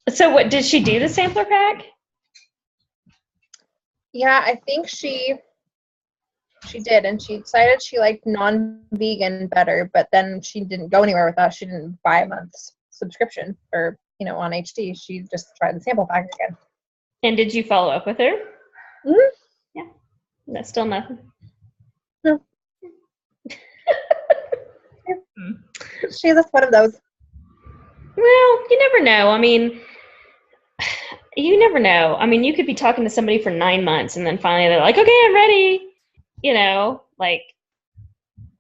So what, did she do the sampler pack? Yeah, I think she did, and she decided she liked non-vegan better, but then she didn't go anywhere with us. She didn't buy a month's subscription or, on HD. She just tried the sample pack again. And did you follow up with her? Mm-hmm. Yeah. That's still nothing. No. She's just one of those. Well, you never know. I mean, you never know. I mean, you could be talking to somebody for 9 months and then finally they're like, okay, I'm ready. Like,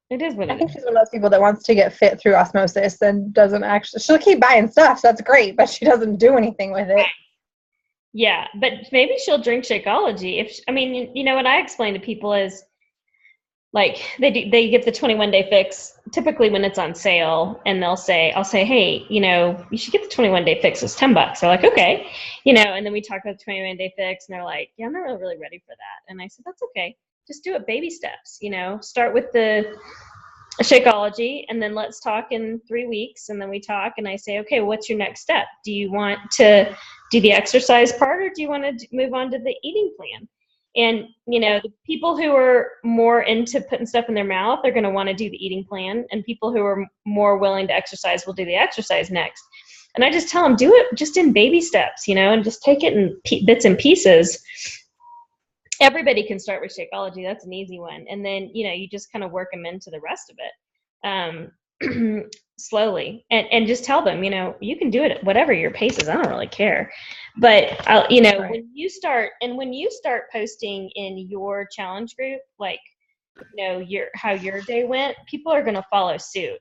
it is what it is. I think she's one of those people that wants to get fit through osmosis and doesn't actually, she'll keep buying stuff, so that's great, but she doesn't do anything with it. Yeah, but maybe she'll drink Shakeology. What I explain to people is, like, they get the 21-day fix typically when it's on sale, and I'll say, hey, you should get the 21-day fix. It's $10. They're like, okay, and then we talk about the 21-day fix, and they're like, yeah, I'm not really ready for that. And I said, that's okay. Just do it baby steps. Start with the Shakeology, and then let's talk in 3 weeks. And then we talk, and I say, okay, what's your next step? Do you want to do the exercise part, or do you want to move on to the eating plan? And, the people who are more into putting stuff in their mouth are going to want to do the eating plan. And people who are more willing to exercise will do the exercise next. And I just tell them, do it just in baby steps, and just take it in bits and pieces. Everybody can start with Shakeology. That's an easy one. And then, you just kind of work them into the rest of it slowly. And just tell them, you can do it at whatever your pace is. I don't really care. But, right. When you start posting in your challenge group, like, how your day went, people are going to follow suit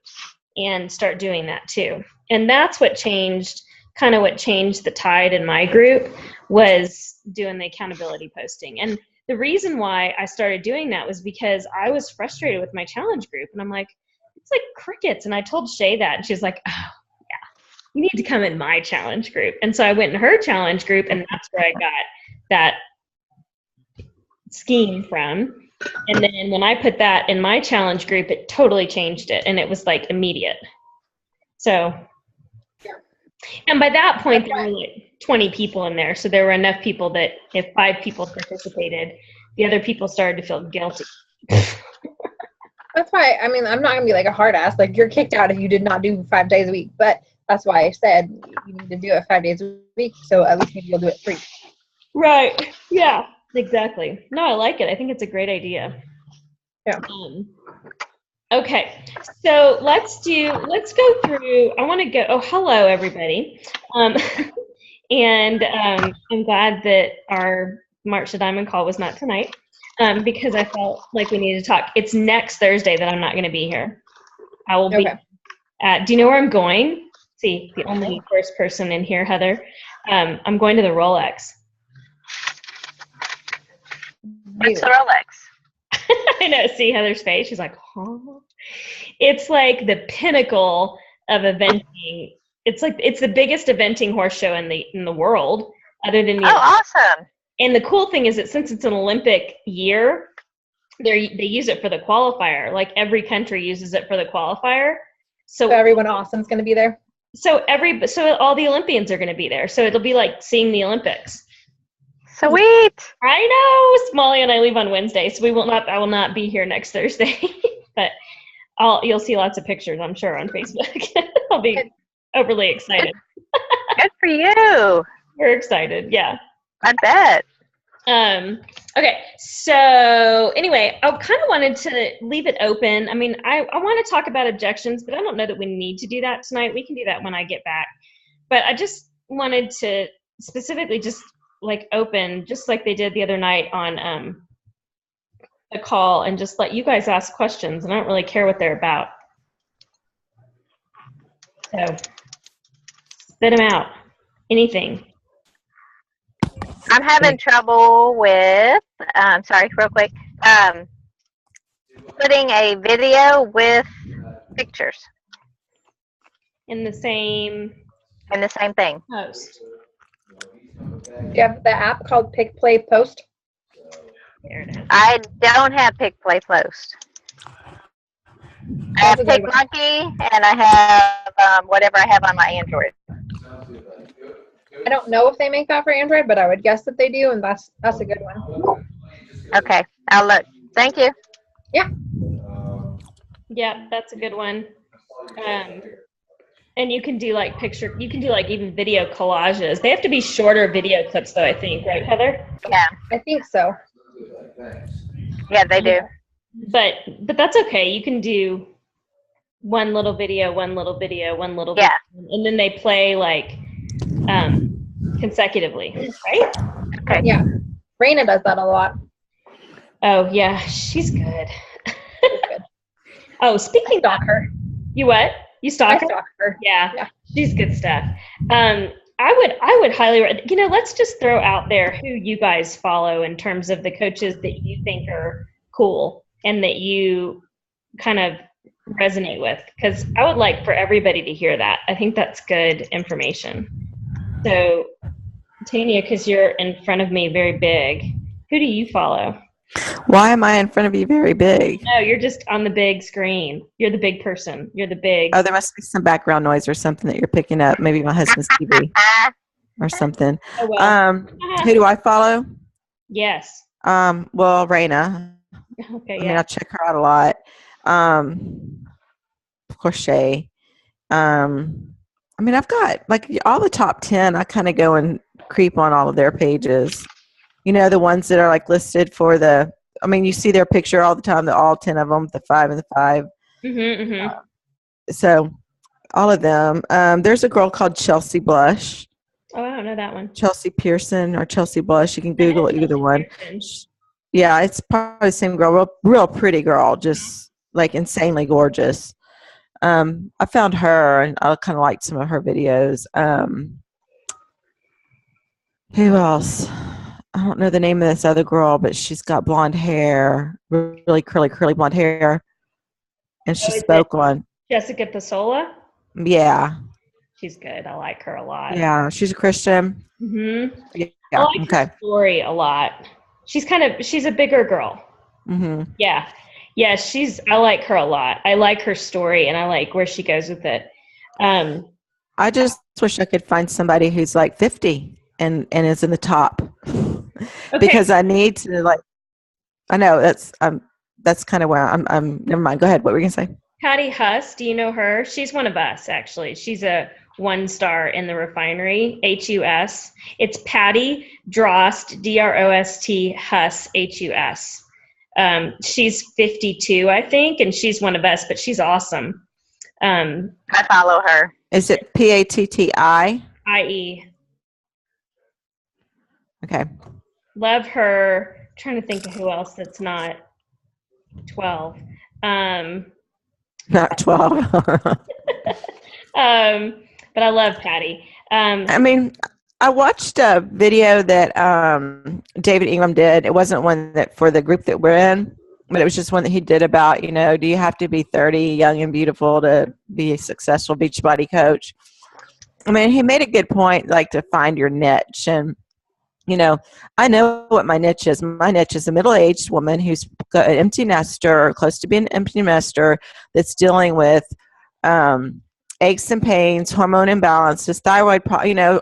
and start doing that too. And that's what changed the tide in my group, was doing the accountability posting. And the reason why I started doing that was because I was frustrated with my challenge group. And I'm like, it's like crickets. And I told Shay that, and she's like, oh, yeah, you need to come in my challenge group. And so I went in her challenge group, and that's where I got that scheme from. And then when I put that in my challenge group, it totally changed it. And it was like immediate. So, and by that point, there were like 20 people in there. So there were enough people that if 5 people participated, the other people started to feel guilty. That's why, I'm not going to be like a hard ass. Like, you're kicked out if you did not do 5 days a week. But that's why I said you need to do it 5 days a week. So at least maybe you'll do it 3. Right. Yeah, exactly. No, I like it. I think it's a great idea. Yeah. Okay, so let's go through, hello everybody. And I'm glad that our March to Diamond call was not tonight, because I felt like we needed to talk. It's next Thursday that I'm not going to be here. I will be do you know where I'm going? See, the only first person in here, Heather. I'm going to the Rolex. What's the Rolex? I know. See Heather's face. She's like, huh? It's like the pinnacle of eventing. It's the biggest eventing horse show in the world, other than awesome. And the cool thing is that since it's an Olympic year, they use it for the qualifier. Like, every country uses it for the qualifier. So everyone awesome's going to be there. So all the Olympians are going to be there. So it'll be like seeing the Olympics. Sweet. I know. Molly and I leave on Wednesday, so I will not be here next Thursday. But you'll see lots of pictures, I'm sure, on Facebook. I'll be overly excited. Good for you. We're excited, yeah. I bet. Okay, so anyway, I kind of wanted to leave it open. I mean, I want to talk about objections, but I don't know that we need to do that tonight. We can do that when I get back. But I just wanted to specifically just like open, just like they did the other night on a call, and just let you guys ask questions, and I don't really care what they're about. So spit them out. Anything. I'm having trouble with, sorry, real quick, putting a video with pictures. In the same thing. Post. Do you have the app called Pick Play Post? There it is. I don't have Pick Play Post. I have PicMonkey, and I whatever I have on my Android. I don't know if they make that for Android, but I would guess that they do, and that's a good one. Okay, I'll look. Thank you. Yeah, that's a good one. And you can do like even video collages. They have to be shorter video clips though, I think, right, Heather? Yeah, I think so. yeah, they do. But that's okay. You can do one little video, one little video, one little Yeah. video, and then they play like consecutively, right? Okay. Yeah. Raina does that a lot. Oh yeah, she's good. She's good. Oh, I speaking stalk of, her. you what? You I stalk her? stalk her. Yeah, Yeah. she's good stuff. I would highly, let's just throw out there who you guys follow in terms of the coaches that you think are cool and that you kind of resonate with, because I would like for everybody to hear that. I think that's good information. So, Tanya, because you're in front of me very big, who do you follow? Why am I in front of you very big? No, you're just on the big screen. You're the big person. You're the big. Oh, there must be some background noise or something that you're picking up. Maybe my husband's TV or something. Oh, well. Who do I follow? Yes. Well, Raina. Okay, I mean, yeah. I check her out a lot. Of course, Shay. I mean, I've got like all the top 10. I kind of go and creep on all of their pages. You know, the ones that are like listed for you see their picture all the time, all 10 of them, the 5 and the 5. So all of them. There's a girl called Chelsea Blush. Oh, I don't know that one. Chelsea Pearson or Chelsea Blush. You can Google either one. Yeah, it's probably the same girl. Real pretty girl, just like insanely gorgeous. I found her and I kind of liked some of her videos. Who else? I don't know the name of this other girl, but she's got blonde hair, really curly blonde hair. And she spoke on. Jessica Pasola? Yeah. She's good. I like her a lot. Yeah, she's a Christian. Mm-hmm. Yeah. I like Okay. her story a lot. She's a bigger girl. Mm-hmm. Yeah. Yeah, I like her a lot. I like her story and I like where she goes with it. I just wish I could find somebody who's like 50 and is in the top. Okay. Because I need to I know that's kind of where I'm never mind. Go ahead. What were you gonna say? Patty Huss, do you know her? She's one of us, actually. She's a 1-star in the refinery, HUS. It's Patty Drost, DROST, Huss, HUS. She's 52, I think, and she's one of us, but she's awesome. I follow her. Is it PATTI? IE. Okay. Love her. I'm trying to think of who else that's not 12. Not 12. But I love Patty. I mean, I watched a video that David Ingram did. It wasn't one that for the group that we're in, but it was just one that he did about, do you have to be 30, young and beautiful to be a successful Beachbody coach? I mean, he made a good point, like to find your niche. And, I know what my niche is. My niche is a middle-aged woman who's got an empty nester, or close to being an empty nester, that's dealing with aches and pains, hormone imbalances, thyroid,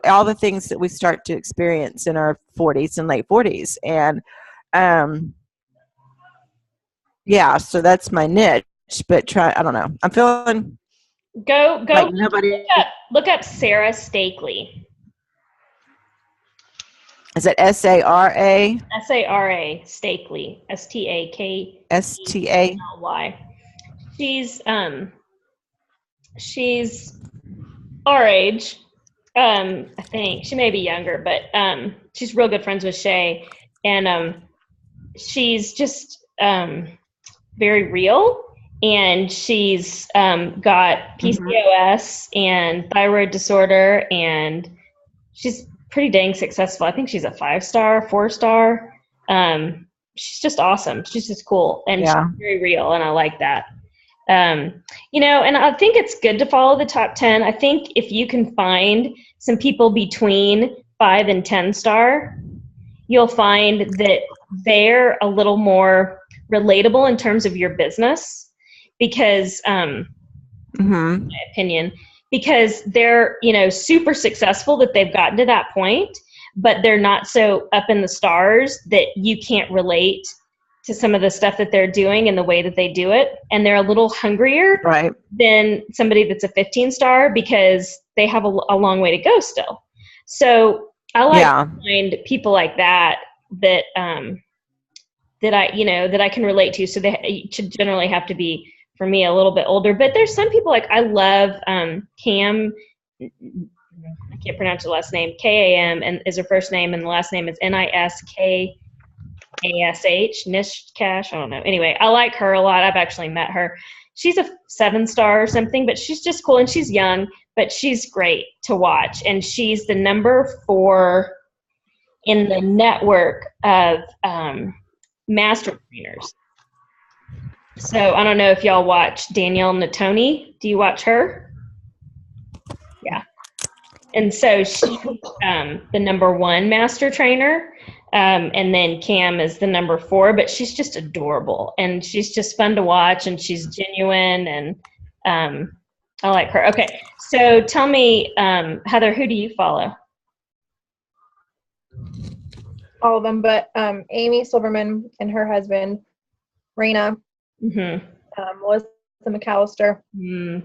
all the things that we start to experience in our 40s and late 40s. And, so that's my niche, but I don't know. I'm feeling Go like nobody. Look up Sarah Stakely. Is it SARA? SARA Stakely. STAKLY. She's our age. I think she may be younger, but she's real good friends with Shay, and she's just very real. And she's got PCOS and thyroid disorder, and she's pretty dang successful. I think she's a 5-star, 4-star. She's just awesome. She's just cool, and she's very real, and I like that. And I think it's good to follow the top 10. I think if you can find some people between 5 and 10-star, you'll find that they're a little more relatable in terms of your business. Because, in my opinion, because they're, super successful that they've gotten to that point, but they're not so up in the stars that you can't relate to some of the stuff that they're doing and the way that they do it. And they're a little hungrier Right. than somebody that's a 15 star because they have a long way to go still. So I like to find people like that that that I can relate to. So they should generally have to be, for me, a little bit older. But there's some people like I love Cam. I can't pronounce her last name. Kam and is her first name, and the last name is Niskash. Nishkash. I don't know. Anyway, I like her a lot. I've actually met her. She's a 7-star or something, but she's just cool, and she's young, but she's great to watch. And she's the number 4 in the network of master trainers. So I don't know if y'all watch Danielle Natoni. Do you watch her? Yeah. And so she's the number 1 master trainer. And then Cam is the number 4, but she's just adorable and she's just fun to watch and she's genuine and I like her. Okay. So tell me, Heather, who do you follow? All of them, but Amy Silverman and her husband, Raina, Melissa McAllister.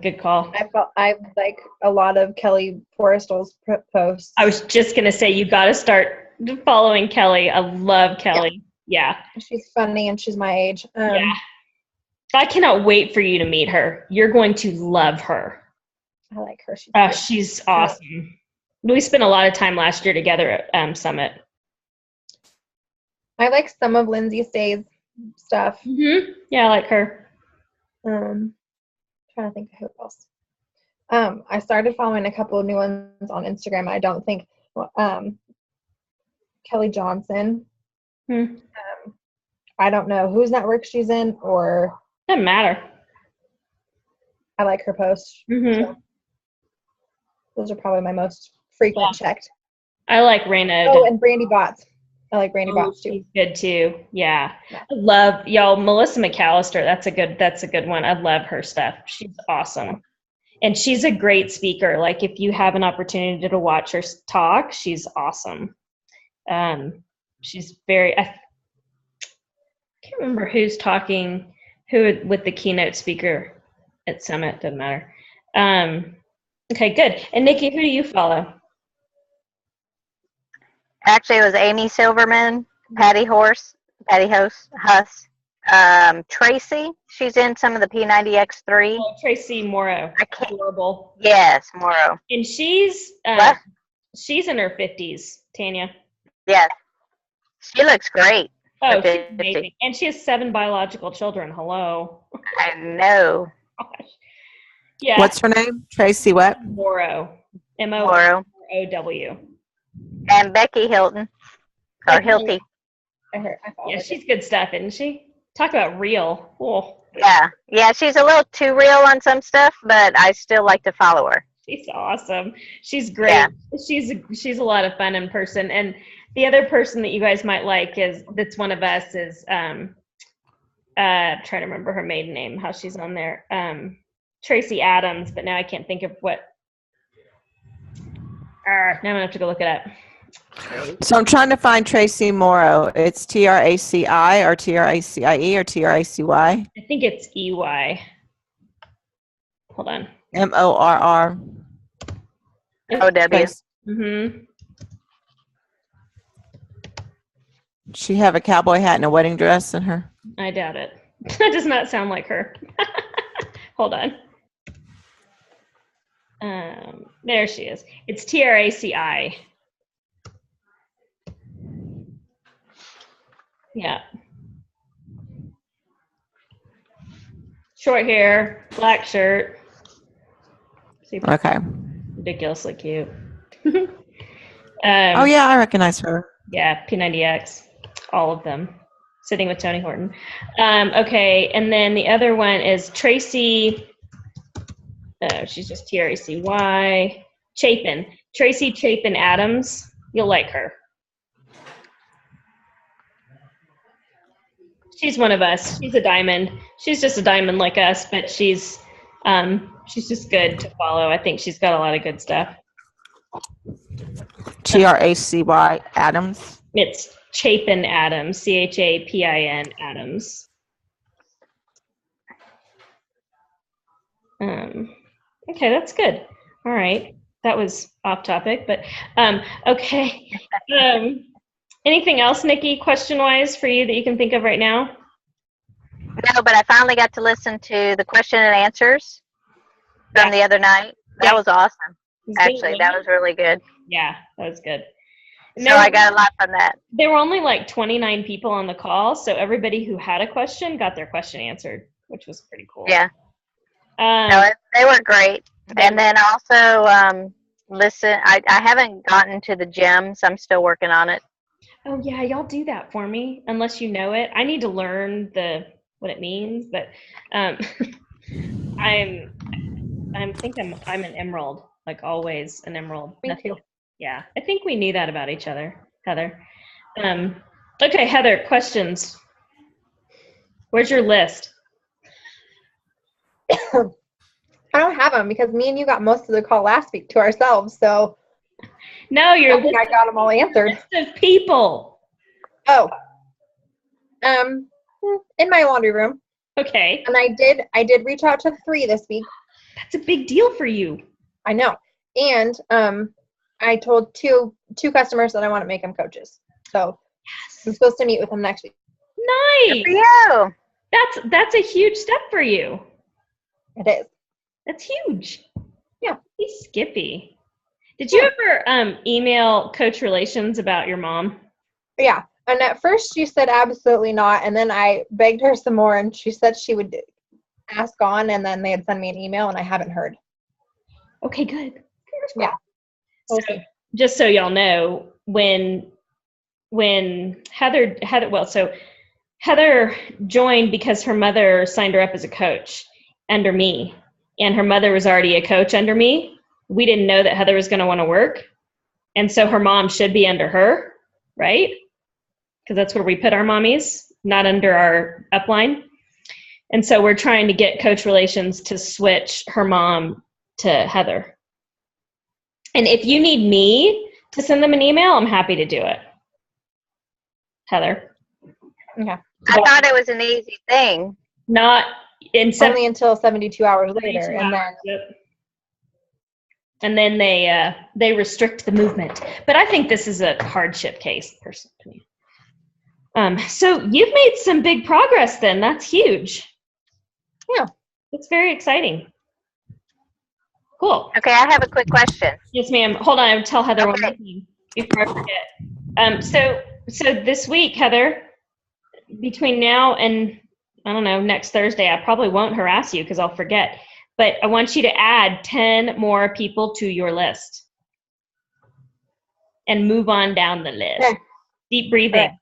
Good call. I like a lot of Kelly Forrestal's posts. I was just going to say, you got to start following Kelly. I love Kelly. Yeah. She's funny and she's my age. Yeah. I cannot wait for you to meet her. You're going to love her. I like her. She's awesome. We spent a lot of time last year together at Summit. I like some of Lindsay Stay's stuff. Yeah, I like her. Trying to think of who else. I started following a couple of new ones on Instagram. I don't think Kelly Johnson. I don't know whose network she's in, or doesn't matter. I like her posts. So those are probably my most frequent checked. I like Raina. Oh, and Brandy Botts. I like Brandy Botts too. She's good too. Yeah. I love y'all. Melissa McAllister. That's a good one. I love her stuff. She's awesome. And she's a great speaker. Like if you have an opportunity to watch her talk, she's awesome. She's very, I can't remember who's talking, with the keynote speaker at Summit, doesn't matter. Okay, good. And Nikki, who do you follow? Actually, it was Amy Silverman, Patty Huss, Tracy. She's in some of the P90X3. Oh, Tracy Morrow. Adorable. Yes, Morrow. And she's in her 50s, Tanya. Yes. She looks great. Oh, she's amazing. And she has 7 biological children. Hello. I know. Gosh. Yeah. What's her name? Tracy what? Morrow. M-O-R-O-W. And Becky Hilton. Or Hilty. Yeah, she's good stuff, isn't she? Talk about real. Oh. Yeah, she's a little too real on some stuff, but I still like to follow her. She's awesome. She's great. Yeah. She's a lot of fun in person. And the other person that you guys might like that's one of us is trying to remember her maiden name, how she's on there. Tracy Adams, but now I can't think of what. Now I'm gonna have to go look it up. So I'm trying to find Tracy Morrow. It's Traci or Tracie or Tracy? I think it's EY. Hold on. MORR. OW. She have a cowboy hat and a wedding dress in her? I doubt it. That does not sound like her. Hold on. There she is. It's Traci. Yeah. Short hair, black shirt. Super Okay. ridiculously cute. Oh yeah, I recognize her. Yeah, P90X, all of them, sitting with Tony Horton. Okay, and then the other one is Tracy. She's just Tracy Chapin. Tracy Chapin Adams. You'll like her. She's one of us. She's a diamond. She's just a diamond like us, but she's She's just good to follow. I think she's got a lot of good stuff. Tracy Adams. It's Chapin Adams, Chapin Adams. Okay, that's good. All right, that was off topic, but okay. Anything else, Nikki, question-wise for you that you can think of right now? No, but I finally got to listen to the question and answers from the other night. That was awesome. Actually, that was really good. Yeah, that was good. And So I got a lot from that. There were only like 29 people on the call, so everybody who had a question got their question answered, which was pretty cool. Yeah. No, they were great. And then also listen, I haven't gotten to the gems. I'm still working on it. Oh yeah, y'all do that for me, unless you know it. I need to learn what it means, but I'm an emerald, like always an emerald. Me too. Yeah, I think we knew that about each other, Heather. Okay, Heather, questions. Where's your list? I don't have them because me and you got most of the call last week to ourselves. So No, I think I got them all answered. list of people. Oh, in my laundry room, Okay, and I did reach out to 3 this week. that's a big deal for you. I know, and I told two customers that I want to make them coaches. So I'm supposed to meet with them next week. Nice. For you. That's a huge step for you. It is. That's huge. Yeah. He's Skippy. Did you ever email Coach Relations about your mom? Yeah. And at first she said absolutely not. And then I begged her some more and she said she would ask on and then they had sent me an email and I haven't heard. Okay, good. Yeah. We'll So, see. just so y'all know, when Heather joined because her mother signed her up as a coach under me, and her mother was already a coach under me. We didn't know that Heather was going to want to work, and so her mom should be under her, right? Because that's where we put our mommies, not under our upline. And so we're trying to get Coach Relations to switch her mom to Heather. And if you need me to send them an email, I'm happy to do it. Heather. Okay. I thought it was an easy thing. Not in Only until 72 hours later. 72 And then hours, yep. And then they restrict the movement. But I think this is a hardship case, personally. So you've made some big progress then. That's huge. Yeah. It's very exciting. Cool. Okay, I have a quick question. Yes, ma'am. Hold on. I'll tell Heather one Okay. more thing before I forget. So this week, Heather, between now and, I don't know, next Thursday, I probably won't harass you because I'll forget. But I want you to add 10 more people to your list and move on down the list. Okay. Deep breathing. All right.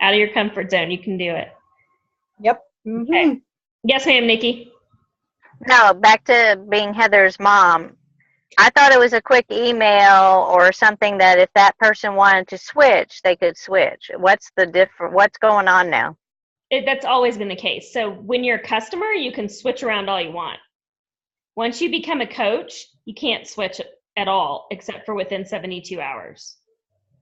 Out of your comfort zone. You can do it. Yep. Mm-hmm. Okay. Yes, ma'am, Nikki. No, back to being Heather's mom. I thought it was a quick email or something that if that person wanted to switch, they could switch. What's going on now? That's always been the case. So when you're a customer, you can switch around all you want. Once you become a coach, you can't switch at all except for within 72 hours.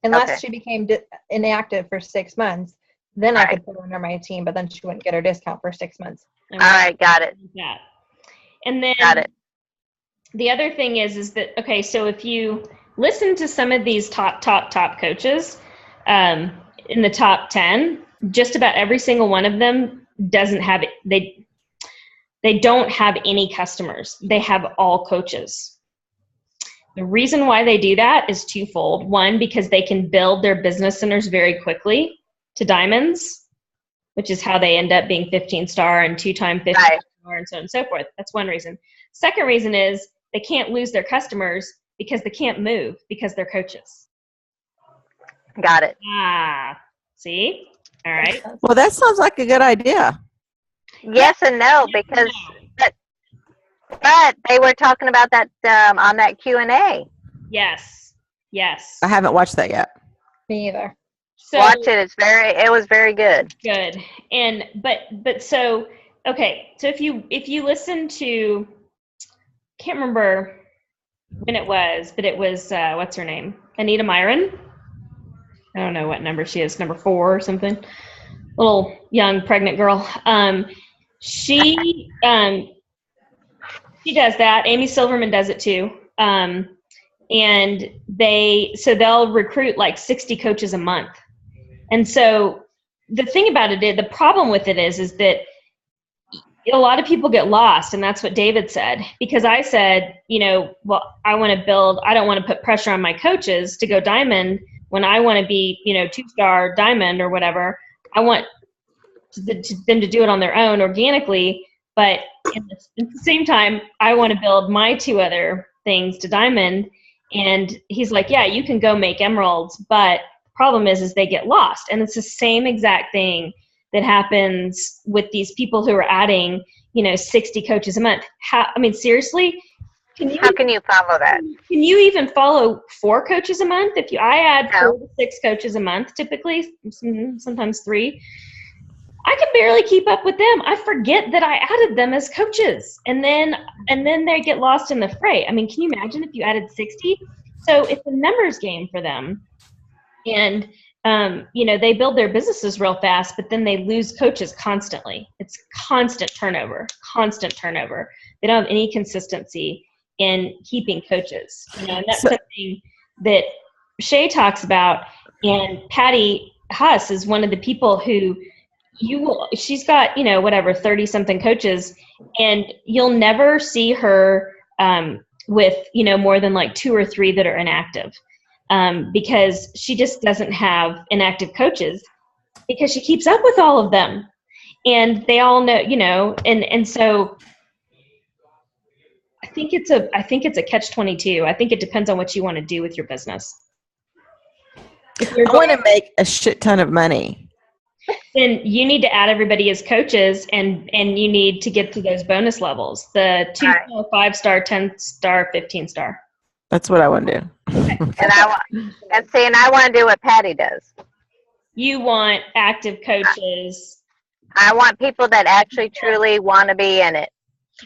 Unless Okay. she became inactive for 6 months, then I Right. could put her under my team, but then she wouldn't get her discount for 6 months. And All right, got it. that. And then Got it. the other thing is that, okay, so if you listen to some of these top coaches in the top 10, just about every single one of them doesn't have, they don't have any customers. They have all coaches. The reason why they do that is twofold. One, because they can build their business centers very quickly to diamonds, which is how they end up being 15-star and 2-time 15-star and so on and so forth. That's one reason. Second reason is they can't lose their customers because they can't move because they're coaches. Got it. See? All right. Well, that sounds like a good idea. Yes and no, because but they were talking about that on that Q&A. Yes. I haven't watched that yet. Me either. So, Watch it. It was very good. good. And but so okay, so if you listen to can't remember when it was, but it was, what's her name? Anita Myron. I don't know what number she is, number 4 or something. Little young pregnant girl. She does that. Amy Silverman does it too. And they'll recruit like 60 coaches a month. And so the thing about it is, the problem with it is that a lot of people get lost. And that's what David said, because I said, well, I don't want to put pressure on my coaches to go diamond when I want to be, 2-star diamond or whatever. I want them to do it on their own organically. But at the same time, I want to build my 2 other things to diamond. And he's like, yeah, you can go make emeralds, but the problem is they get lost. And it's the same exact thing that happens with these people who are adding, 60 coaches a month. Seriously? How can you follow that? Can you even follow 4 coaches a month? I add 4 to 6 coaches a month, typically, sometimes 3, I can barely keep up with them. I forget that I added them as coaches, and then they get lost in the fray. Can you imagine if you added 60? So it's a numbers game for them, and they build their businesses real fast, but then they lose coaches constantly. It's constant turnover. They don't have any consistency in keeping coaches. And that's something that Shay talks about, and Patty Huss is one of the people who she's got 30 something coaches, and you'll never see her with more than like 2 or 3 that are inactive, because she just doesn't have inactive coaches, because she keeps up with all of them, and they all know, and so I think it's a catch-22. I think it depends on what you want to do with your business. I want to make a shit ton of money. Then you need to add everybody as coaches, and you need to get to those bonus levels, the 2-star, 5-star, 10-star, 15-star. That's what I want to do. Okay. And I want to do what Patty does. You want active coaches. I want people that actually truly want to be in it.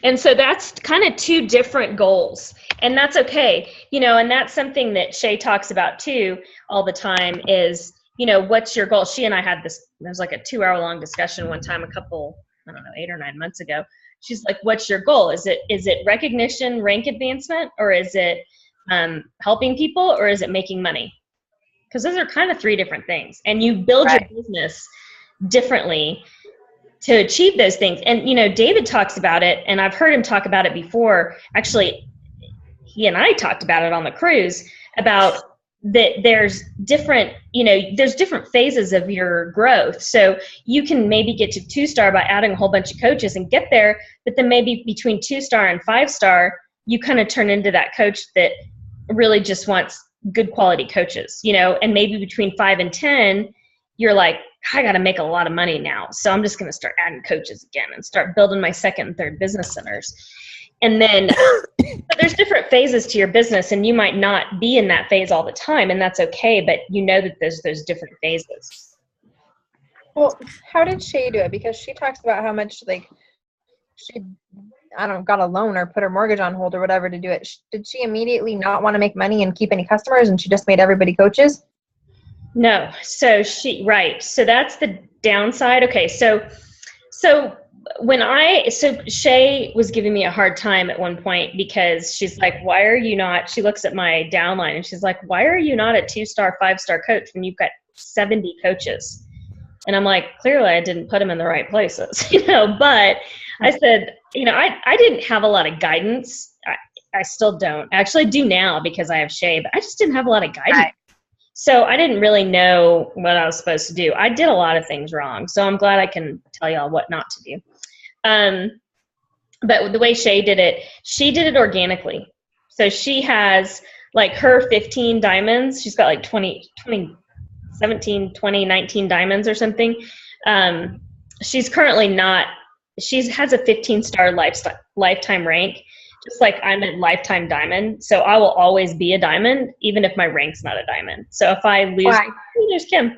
And so that's kind of 2 different goals, and that's okay. And that's something that Shay talks about too all the time is, what's your goal? She and I had this, it was like a 2-hour-long discussion one time, 8 or 9 months ago. She's like, what's your goal? Is it recognition, rank advancement, or is it helping people, or is it making money? Because those are kind of 3 different things. And you build your business differently to achieve those things. And, David talks about it, and I've heard him talk about it before. Actually, he and I talked about it on the cruise, about that there's different phases of your growth. So you can maybe get to 2-star by adding a whole bunch of coaches and get there, but then maybe between 2-star and 5-star, you kind of turn into that coach that really just wants good quality coaches, and maybe between 5 and 10, you're like, I got to make a lot of money now, so I'm just going to start adding coaches again and start building my 2nd and 3rd business centers. And then but there's different phases to your business, and you might not be in that phase all the time, and that's okay, but that there's those different phases. Well, how did Shay do it? Because she talks about how much she got a loan or put her mortgage on hold or whatever to do it. Did she immediately not want to make money and keep any customers, and she just made everybody coaches? No. So so that's the downside. Okay. So Shay was giving me a hard time at one point, because she's like, why are you not, she looks at my downline and she's like, why are you not a 2-star, 5-star coach when you've got 70 coaches? And I'm like, clearly I didn't put them in the right places, but I said, I didn't have a lot of guidance. I still don't. I actually do now because I have Shay, but I just didn't have a lot of guidance. Right. So I didn't really know what I was supposed to do. I did a lot of things wrong. So I'm glad I can tell y'all what not to do. But the way Shay did it, she did it organically. So she has like her 15 diamonds. She's got like 17, 20, 19 diamonds or something. She's currently not, she has a 15-star lifetime rank, just like I'm a lifetime diamond. So I will always be a diamond, even if my rank's not a diamond. So if I lose, there's Kim.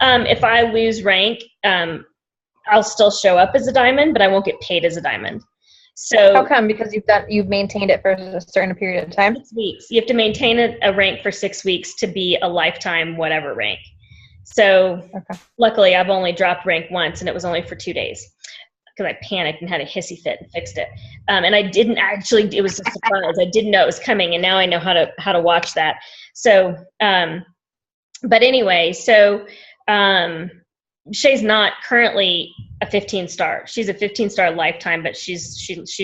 If I lose rank, I'll still show up as a diamond, but I won't get paid as a diamond. So How come? Because you've maintained it for a certain period of time. 6 weeks. You have to maintain a rank for 6 weeks to be a lifetime whatever rank. So luckily I've only dropped rank once, and it was only for 2 days because I panicked and had a hissy fit and fixed it. And I didn't actually, it was a surprise. I didn't know it was coming, and now I know how to watch that. So, but anyway, so Shay's not currently a 15-star. She's a 15-star lifetime, but she's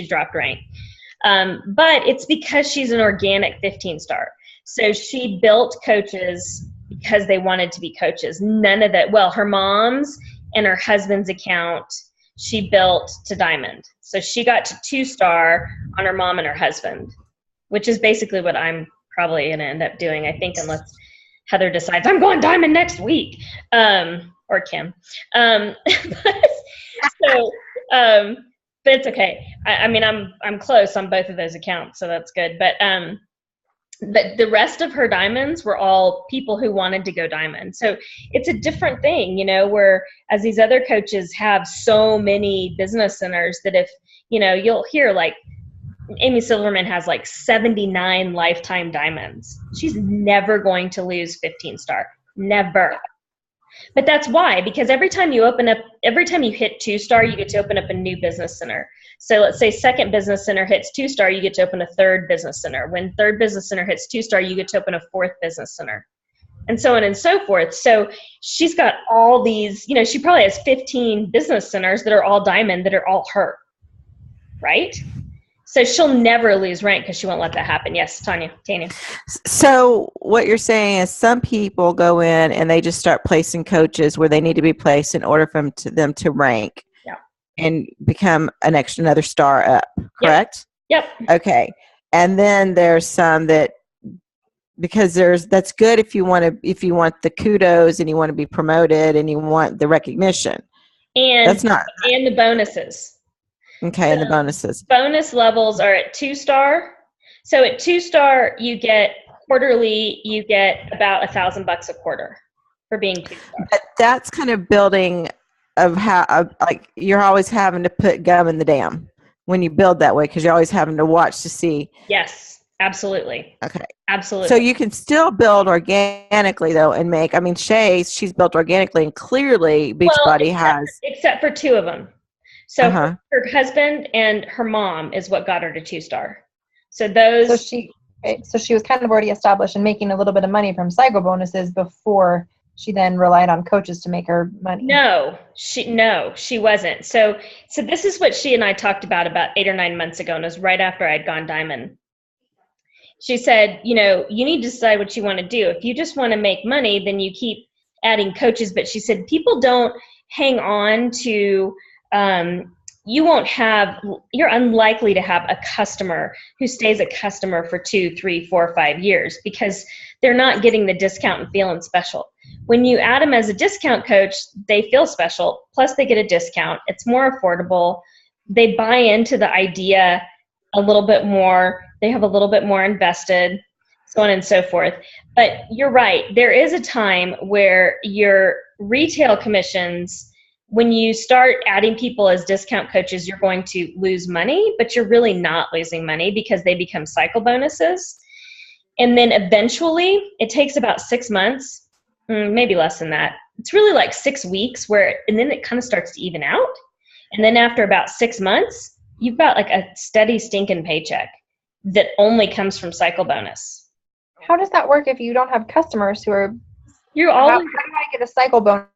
dropped rank. But it's because she's an organic 15-star. So she built coaches because they wanted to be coaches. None of that. Well, her mom's and her husband's account, she built to diamond. So she got to 2-star on her mom and her husband, which is basically what I'm probably going to end up doing, I think, unless Heather decides I'm going diamond next week, or Kim. But it's okay. I mean, I'm close on both of those accounts, so that's good. But the rest of her diamonds were all people who wanted to go diamond. So it's a different thing, where as these other coaches have so many business centers that if, you'll hear like Amy Silverman has like 79 lifetime diamonds. She's never going to lose 15-star. Never. But that's why, because every time you hit 2-star, you get to open up a new business center. So let's say second business center hits 2-star, you get to open a third business center. When third business center hits 2-star, you get to open a fourth business center, and so on and so forth. So she's got all these, she probably has 15 business centers that are all diamond, that are all her, right? So she'll never lose rank because she won't let that happen. Yes, Tanya. So what you're saying is some people go in and they just start placing coaches where they need to be placed in order for them to rank and become another star up, correct? Yep. Okay. And then there's some that, because that's good if you want the kudos and you want to be promoted and you want the recognition. And that's not. And the bonuses. Okay, and the bonuses. Bonus levels are at 2-star. So at 2-star, you get quarterly, you get about $1,000 a quarter for being 2-star. But that's kind of building of how, like, you're always having to put gum in the dam when you build that way, because you're always having to watch to see. Yes, absolutely. Okay. Absolutely. So you can still build organically, though, and make, she's built organically, and clearly Beachbody has. Except for 2 of them. So her husband and her mom is what got her to 2-star. So those. So she was kind of already established and making a little bit of money from cycle bonuses before she then relied on coaches to make her money. No, she wasn't. So this is what she and I talked about 8 or 9 months ago, and it was right after I'd gone diamond. She said, you need to decide what you want to do. If you just want to make money, then you keep adding coaches. But she said people don't hang on to. You're unlikely to have a customer who stays a customer for 2, 3, 4, 5 years because they're not getting the discount and feeling special. When you add them as a discount coach, they feel special. Plus they get a discount. It's more affordable. They buy into the idea a little bit more. They have a little bit more invested, so on and so forth. But you're right. There is a time where your retail commissions, when you start adding people as discount coaches, you're going to lose money, but you're really not losing money because they become cycle bonuses. And then eventually, it takes about 6 months, maybe less than that. It's really like 6 weeks and then it kind of starts to even out. And then after about 6 months, you've got like a steady stinking paycheck that only comes from cycle bonus. How does that work if you don't have customers who are, how do I get a cycle bonus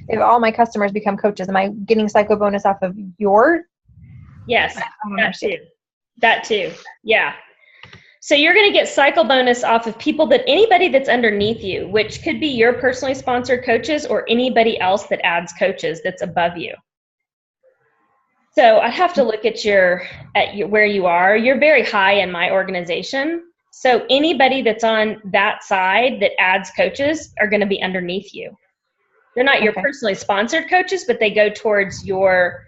if all my customers become coaches? Am I getting cycle bonus off of your? Yes, that too. Yeah. So you're going to get cycle bonus off of anybody that's underneath you, which could be your personally sponsored coaches or anybody else that adds coaches that's above you. So I have to look at where you are. You're very high in my organization. So anybody that's on that side that adds coaches are going to be underneath you. They're not your personally sponsored coaches, but they go towards your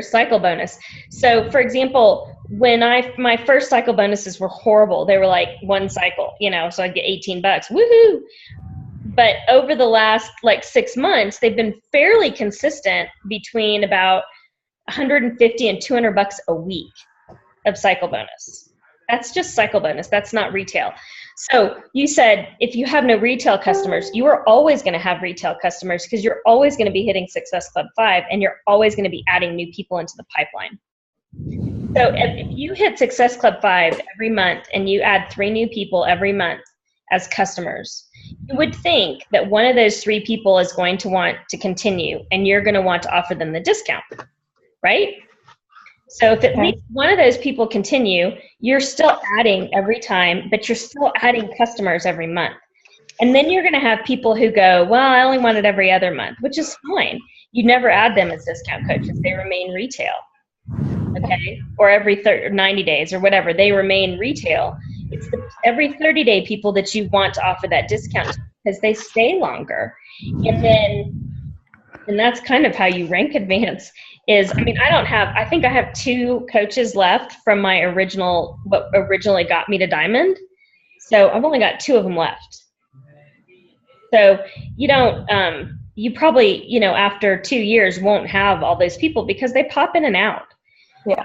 cycle bonus. So for example, when my first cycle bonuses were horrible. They were like 1 cycle, so I'd get $18. Woohoo! But over the last 6 months, they've been fairly consistent between about $150 and $200 a week of cycle bonus. That's just cycle bonus. That's not retail. So you said if you have no retail customers, you are always going to have retail customers because you're always going to be hitting Success Club 5 and you're always going to be adding new people into the pipeline. So if you hit Success Club 5 every month and you add 3 new people every month as customers, you would think that one of those 3 people is going to want to continue and you're going to want to offer them the discount, right? So if at least one of those people continue, you're still adding every time, but you're still adding customers every month. And then you're going to have people who go, well, I only want it every other month, which is fine. You never add them as discount coaches. They remain retail, okay? Or every 90 days or whatever, they remain retail. It's the every 30-day people that you want to offer that discount because they stay longer. And that's kind of how you rank advance. I think I have 2 coaches left from my what originally got me to Diamond. So I've only got 2 of them left. So you probably, after 2 years won't have all those people because they pop in and out. Yeah.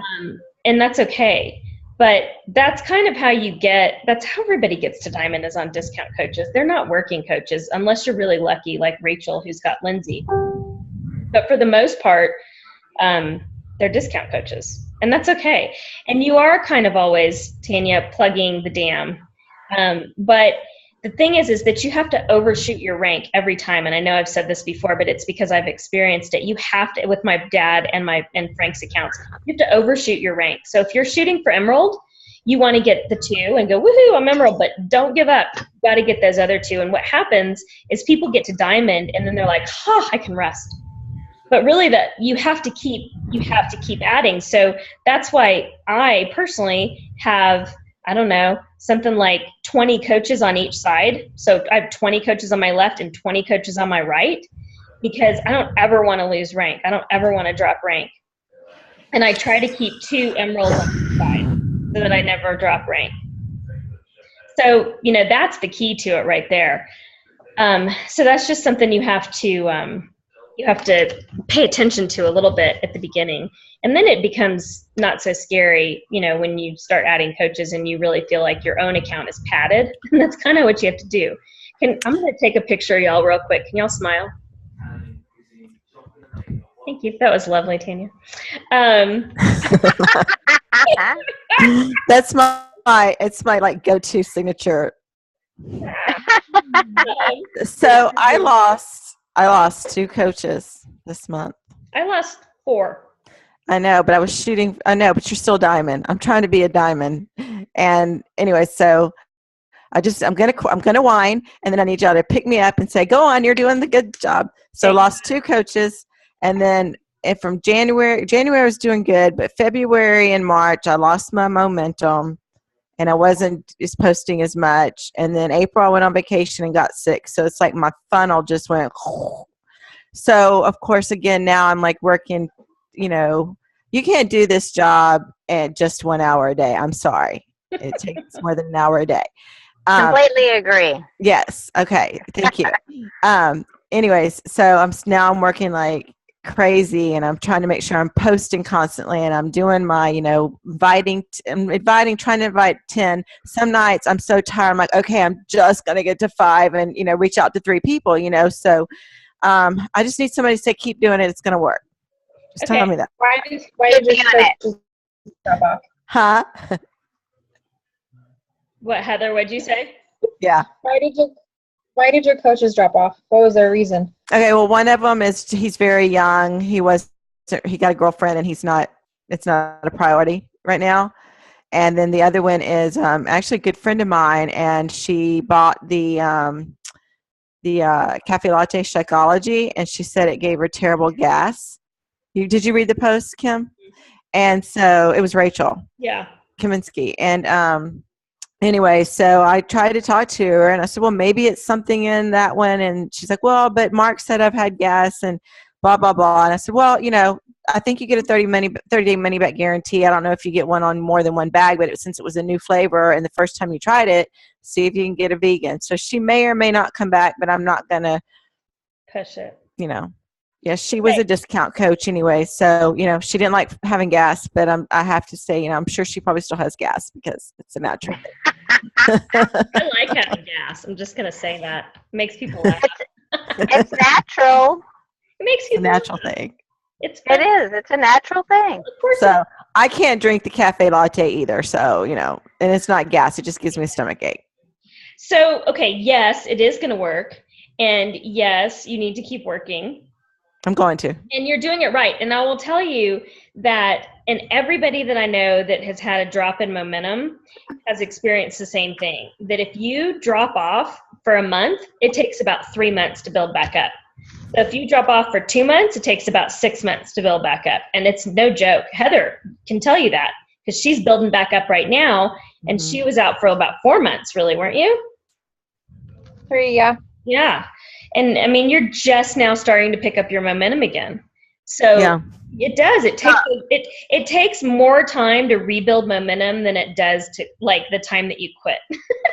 And that's okay. But that's kind of how that's how everybody gets to Diamond is on discount coaches. They're not working coaches unless you're really lucky, like Rachel, who's got Lindsay. But for the most part, they're discount coaches, and that's okay. And you are kind of always, Tanya, plugging the dam. But the thing is that you have to overshoot your rank every time. And I know I've said this before, but it's because I've experienced it. You have to, with my dad and Frank's accounts, you have to overshoot your rank. So if you're shooting for Emerald, you want to get the 2 and go, woohoo, I'm Emerald, but don't give up. You got to get those other 2. And what happens is people get to Diamond and then they're like, I can rest. But really that you have to keep adding. So that's why I personally have, something like 20 coaches on each side. So I have 20 coaches on my left and 20 coaches on my right because I don't ever want to lose rank. I don't ever want to drop rank. And I try to keep 2 Emeralds on each side so that I never drop rank. So, that's the key to it right there. So that's just something you have to pay attention to a little bit at the beginning. And then it becomes not so scary, when you start adding coaches and you really feel like your own account is padded. And that's kind of what you have to do. I'm going to take a picture of y'all real quick. Can y'all smile? Thank you. That was lovely, Tanya. That's it's my like go-to signature. So I lost 2 coaches this month. I lost 4. I know, but but you're still Diamond. I'm trying to be a Diamond. And anyway, so I'm gonna whine, and then I need y'all to pick me up and say, go on, you're doing the good job. So lost 2 coaches, and then from January was doing good, but February and March I lost my momentum and I wasn't posting as much. And then April I went on vacation and got sick. So it's like my funnel just went. So of course, again, now I'm like working, you can't do this job at just 1 hour a day. I'm sorry. It takes more than an hour a day. Completely agree. Yes. Okay. Thank you. Anyways, so I'm working like crazy and I'm trying to make sure I'm posting constantly and I'm doing my, trying to invite 10. Some nights I'm so tired. I'm like, okay, I'm just going to get to 5 and, reach out to 3 people, so I just need somebody to say, keep doing it. It's going to work. Just tell me that. Why did you drop off? Huh? What, Heather, what'd you say? Yeah. Why did your coaches drop off? What was their reason? Okay, well, one of them is he's very young. He got a girlfriend, and it's not a priority right now. And then the other one is actually a good friend of mine, and she bought the Cafe Latte Shakeology, and she said it gave her terrible gas. Did you read the post, Kim? And so it was Rachel. Yeah. Kaminsky. And anyway, so I tried to talk to her and I said, well, maybe it's something in that one. And she's like, well, but Mark said I've had gas and blah, blah, blah. And I said, well, I think you get a 30-day money back guarantee. I don't know if you get one on more than one bag, but since it was a new flavor and the first time you tried it, see if you can get a vegan. So she may or may not come back, but I'm not going to push it. Yeah, she was Okay. a discount coach anyway, so she didn't like having gas, but I have to say, I'm sure she probably still has gas because it's a natural thing. I like having gas. I'm just gonna say that. Makes people laugh. It's natural. It makes It's a people natural laugh. thing. It's It fun. is. It's a natural thing. Of course. So I can't drink the cafe latte either. So and it's not gas; it just gives me a stomach ache. So, okay, yes, it is going to work. And yes, you need to keep working. I'm going to. And you're doing it right. And I will tell you that, and everybody that I know that has had a drop in momentum has experienced the same thing. That if you drop off for a month, it takes about 3 months to build back up. So if you drop off for 2 months, it takes about 6 months to build back up. And it's no joke. Heather can tell you that because she's building back up right now. And she was out for about 4 months, really, weren't you? 3, yeah. Yeah. And I mean, you're just now starting to pick up your momentum again. So Yeah. it does. It takes more time to rebuild momentum than it does to like the time that you quit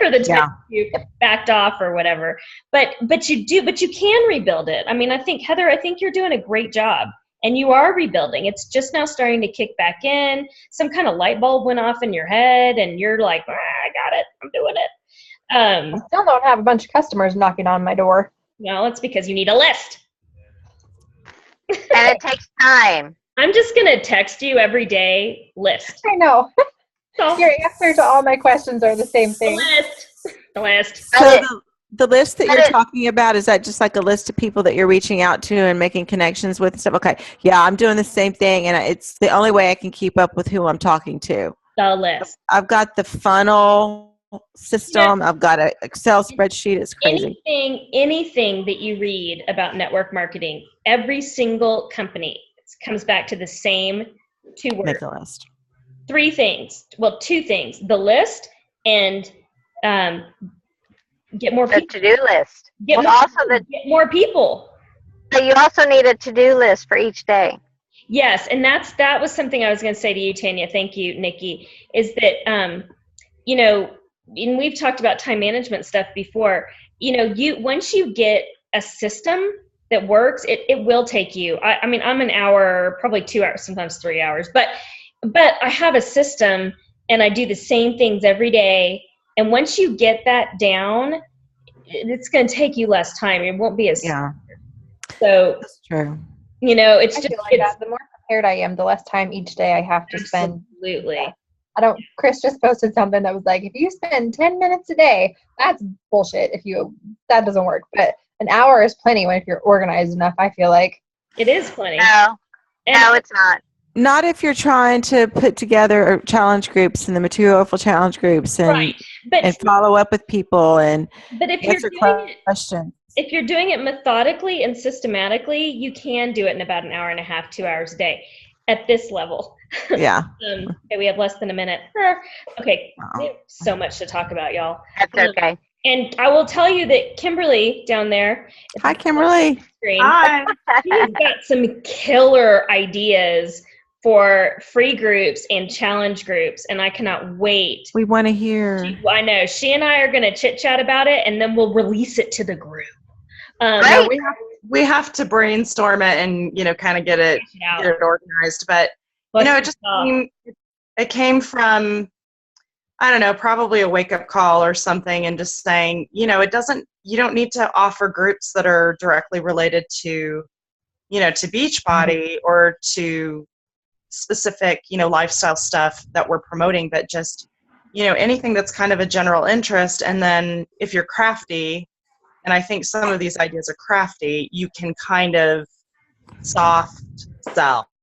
or the time you backed off or whatever. But you can rebuild it. I mean, Heather, I think you're doing a great job. And you are rebuilding. It's just now starting to kick back in. Some kind of light bulb went off in your head and you're like, I got it. I'm doing it. I still don't have a bunch of customers knocking on my door. No, it's because you need a list. And it takes time. I'm just going to text you every day, list. I know. So, Your answer to all my questions are the same the thing. list. The list. So the list that But you're talking about, is that just like a list of people that you're reaching out to and making connections with and stuff? Okay. Yeah, I'm doing the same thing, and it's the only way I can keep up with who I'm talking to. The list. I've got the funnel system. I've got an Excel spreadsheet. It's crazy. Anything that you read about network marketing, every single company comes back to the same 2 words. Make a list. 3 things. Well, 2 things. The list and get more The people. to-do list. Get more people. So you also need a to-do list for each day. Yes, and that was something I was going to say to you, Tanya. Thank you, Nikki. Is that and we've talked about time management stuff before. Once you get a system that works, it will take you. I mean, I'm an hour, probably 2 hours, sometimes 3 hours, but I have a system and I do the same things every day. And once you get that down, it's going to take you less time. It won't be as so. That's true. It's I just feel like that. The more prepared I am, the less time each day I have to spend. Absolutely. Chris just posted something that was like, if you spend 10 minutes a day, that's bullshit. That doesn't work. But an hour is plenty if you're organized enough, I feel like. It is plenty. No, it's not. Not if you're trying to put together challenge groups and the materialful challenge groups and, Right. and follow up with people and But if you're answer doing it, questions. if you're doing it methodically and systematically, you can do it in about an hour and a half, 2 hours a day at this level. Yeah. Okay, we have less than a minute. Okay, we have so much to talk about, y'all. That's okay. And I will tell you that Kimberly down there, Hi, Kimberly. screen, Hi. she's got some killer ideas for free groups and challenge groups, and I cannot wait. We want to hear. I know. She and I are going to chit chat about it, and then we'll release it to the group. Great. No, we have to brainstorm it and kind of get it organized. But it came from, I don't know, probably a wake up call or something, and just saying, you don't need to offer groups that are directly related to, to Beachbody or to specific, lifestyle stuff that we're promoting, but just, anything that's kind of a general interest. And then if you're crafty, and I think some of these ideas are crafty, you can kind of soft sell